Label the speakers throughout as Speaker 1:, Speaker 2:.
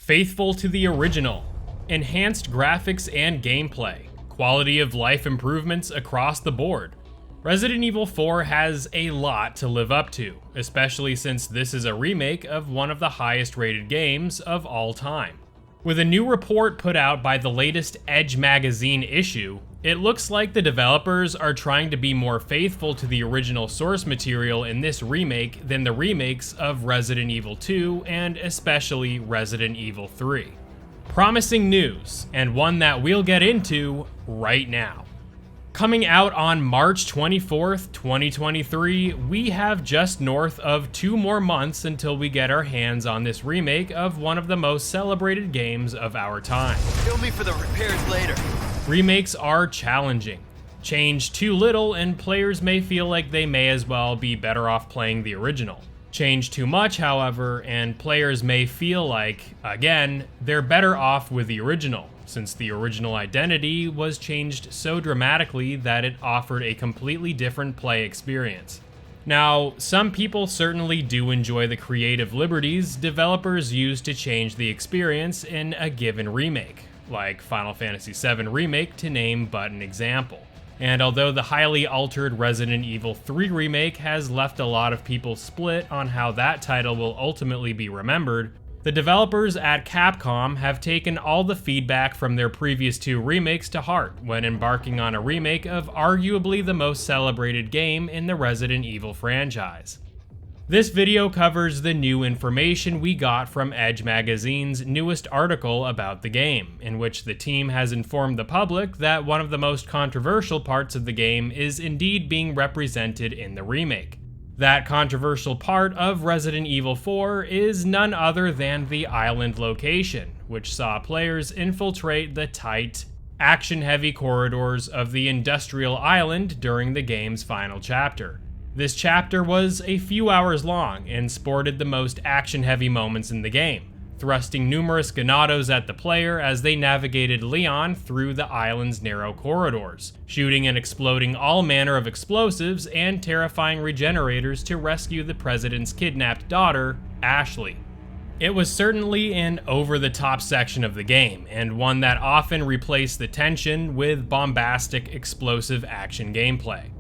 Speaker 1: Faithful to the original, enhanced graphics and gameplay, quality of life improvements across the board. Resident Evil 4 has a lot to live up to, especially since this is a remake of one of the highest rated games of all time. With a new report put out by the latest Edge magazine issue, it looks like the developers are trying to be more faithful to the original source material in this remake than the remakes of Resident Evil 2 and especially Resident Evil 3. Promising news, and one that we'll get into right now. Coming out on March 24th, 2023, we have just north of 2 more months until we get our hands on this remake of one of the most celebrated games of our time.
Speaker 2: Bill me for the repairs later.
Speaker 1: Remakes are challenging. Change too little and players may feel like they may as well be better off playing the original. Change too much, however, and players may feel like, again, they're better off with the original, since the original identity was changed so dramatically that it offered a completely different play experience. Now, some people certainly do enjoy the creative liberties developers use to change the experience in a given remake, like Final Fantasy VII Remake to name but an example. And although the highly altered Resident Evil 3 remake has left a lot of people split on how that title will ultimately be remembered, the developers at Capcom have taken all the feedback from their previous 2 remakes to heart when embarking on a remake of arguably the most celebrated game in the Resident Evil franchise. This video covers the new information we got from Edge magazine's newest article about the game, in which the team has informed the public that one of the most controversial parts of the game is indeed being represented in the remake. That controversial part of Resident Evil 4 is none other than the island location, which saw players infiltrate the tight, action-heavy corridors of the industrial island during the game's final chapter. This chapter was a few hours long and sported the most action-heavy moments in the game, thrusting numerous ganados at the player as they navigated Leon through the island's narrow corridors, shooting and exploding all manner of explosives and terrifying regenerators to rescue the president's kidnapped daughter, Ashley. It was certainly an over-the-top section of the game, and one that often replaced the tension with bombastic, explosive action gameplay.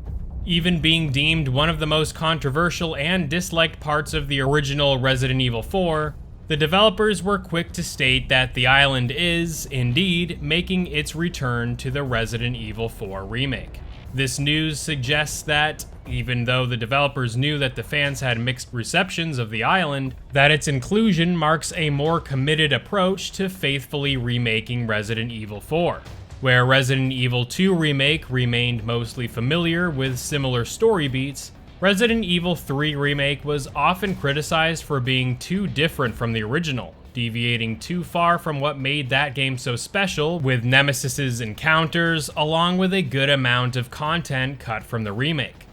Speaker 1: Even being deemed one of the most controversial and disliked parts of the original Resident Evil 4, the developers were quick to state that the island is, indeed, making its return to the Resident Evil 4 remake. This news suggests that, even though the developers knew that the fans had mixed receptions of the island, that its inclusion marks a more committed approach to faithfully remaking Resident Evil 4. Where Resident Evil 2 Remake remained mostly familiar with similar story beats, Resident Evil 3 Remake was often criticized for being too different from the original, deviating too far from what made that game so special with Nemesis's encounters, along with a good amount of content cut from the remake.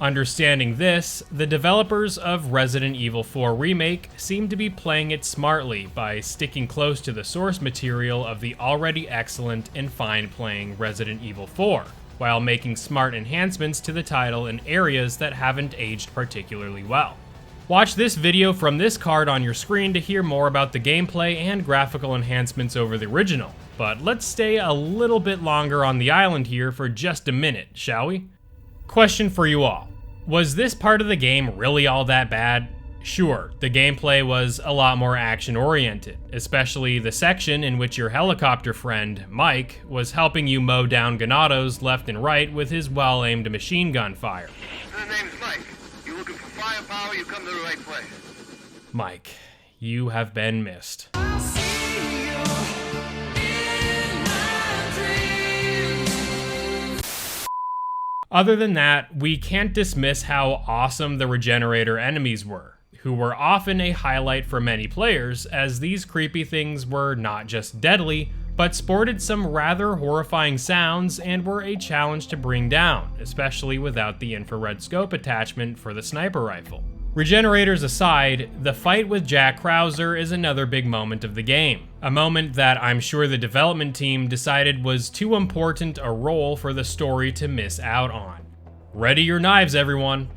Speaker 1: Understanding this, the developers of Resident Evil 4 Remake seem to be playing it smartly by sticking close to the source material of the already excellent and fine-playing Resident Evil 4, while making smart enhancements to the title in areas that haven't aged particularly well. Watch this video from this card on your screen to hear more about the gameplay and graphical enhancements over the original, but let's stay a little bit longer on the island here for just a minute, shall we? Question for you all. Was this part of the game really all that bad? Sure, the gameplay was a lot more action-oriented, especially the section in which your helicopter friend, Mike, was helping you mow down ganados left and right with his well-aimed machine gun fire.
Speaker 3: My name's Mike. You looking for firepower, you come to the right place.
Speaker 1: Mike, you have been missed. Other than that, we can't dismiss how awesome the regenerator enemies were, who were often a highlight for many players, as these creepy things were not just deadly, but sported some rather horrifying sounds and were a challenge to bring down, especially without the infrared scope attachment for the sniper rifle. Regenerators aside, the fight with Jack Krauser is another big moment of the game. A moment that I'm sure the development team decided was too important a role for the story to miss out on. Ready your knives, everyone.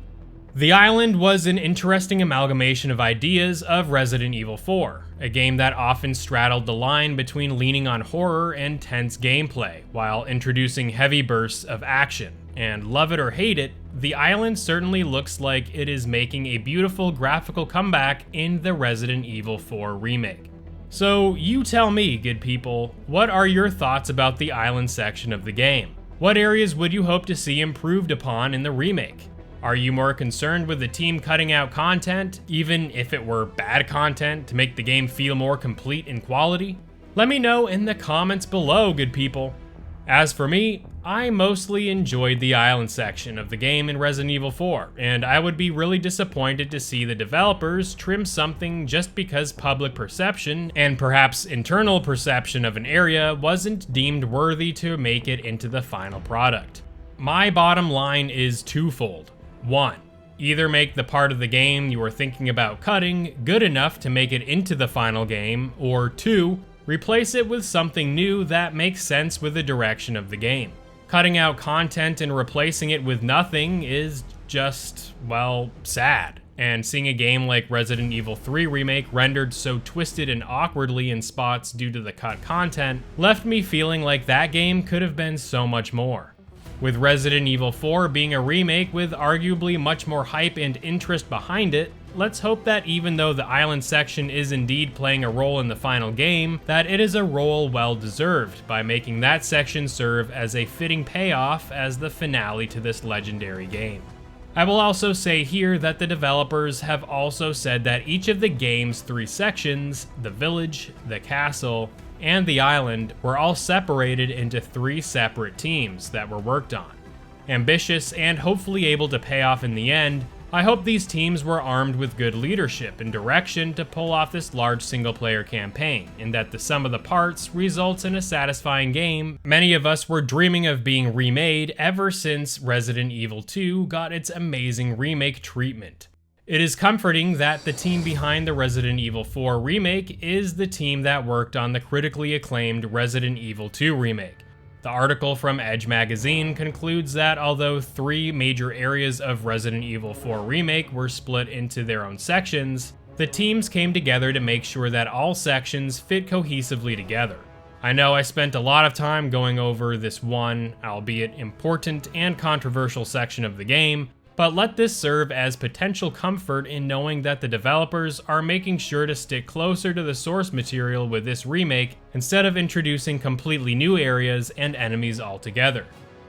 Speaker 1: The Island was an interesting amalgamation of ideas of Resident Evil 4, a game that often straddled the line between leaning on horror and tense gameplay, while introducing heavy bursts of action. And love it or hate it, The Island certainly looks like it is making a beautiful graphical comeback in the Resident Evil 4 remake. So you tell me, good people, what are your thoughts about the Island section of the game? What areas would you hope to see improved upon in the remake? Are you more concerned with the team cutting out content, even if it were bad content, to make the game feel more complete in quality? Let me know in the comments below, good people. As for me, I mostly enjoyed the Island section of the game in Resident Evil 4, and I would be really disappointed to see the developers trim something just because public perception, and perhaps internal perception of an area, wasn't deemed worthy to make it into the final product. My bottom line is twofold. 1. Either make the part of the game you are thinking about cutting good enough to make it into the final game, or 2. Replace it with something new that makes sense with the direction of the game. Cutting out content and replacing it with nothing is just, well, sad. And seeing a game like Resident Evil 3 Remake rendered so twisted and awkwardly in spots due to the cut content left me feeling like that game could have been so much more. With Resident Evil 4 being a remake with arguably much more hype and interest behind it, let's hope that even though the Island section is indeed playing a role in the final game, that it is a role well deserved by making that section serve as a fitting payoff as the finale to this legendary game. I will also say here that the developers have also said that each of the game's 3 sections, the village, the castle, and the island, were all separated into 3 separate teams that were worked on. Ambitious and hopefully able to pay off in the end, I hope these teams were armed with good leadership and direction to pull off this large single-player campaign, and that the sum of the parts results in a satisfying game many of us were dreaming of being remade ever since Resident Evil 2 got its amazing remake treatment. It is comforting that the team behind the Resident Evil 4 remake is the team that worked on the critically acclaimed Resident Evil 2 remake. The article from Edge magazine concludes that although 3 major areas of Resident Evil 4 remake were split into their own sections, the teams came together to make sure that all sections fit cohesively together. I know I spent a lot of time going over this one, albeit important and controversial section of the game, but let this serve as potential comfort in knowing that the developers are making sure to stick closer to the source material with this remake instead of introducing completely new areas and enemies altogether.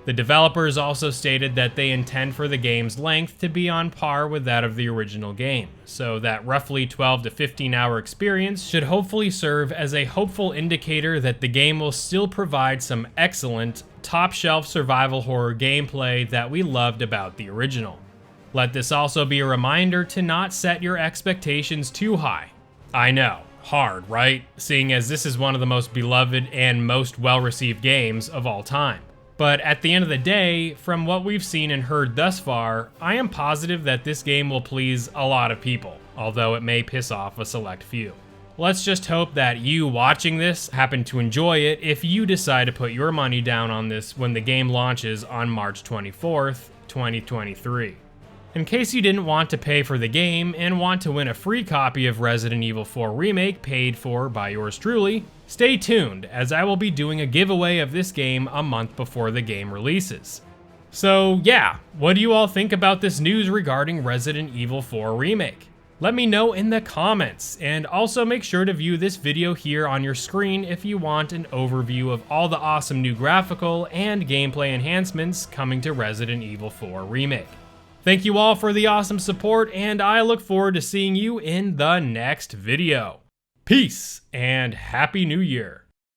Speaker 1: The developers also stated that they intend for the game's length to be on par with that of the original game, so that roughly 12 to 15 hour experience should hopefully serve as a hopeful indicator that the game will still provide some excellent, top-shelf survival horror gameplay that we loved about the original. Let this also be a reminder to not set your expectations too high. I know, hard, right? Seeing as this is one of the most beloved and most well-received games of all time. But at the end of the day, from what we've seen and heard thus far, I am positive that this game will please a lot of people, although it may piss off a select few. Let's just hope that you watching this happen to enjoy it if you decide to put your money down on this when the game launches on March 24th, 2023. In case you didn't want to pay for the game and want to win a free copy of Resident Evil 4 Remake paid for by yours truly, stay tuned as I will be doing a giveaway of this game a month before the game releases. So yeah, what do you all think about this news regarding Resident Evil 4 Remake? Let me know in the comments, and also make sure to view this video here on your screen if you want an overview of all the awesome new graphical and gameplay enhancements coming to Resident Evil 4 Remake. Thank you all for the awesome support, and I look forward to seeing you in the next video. Peace, and Happy New Year!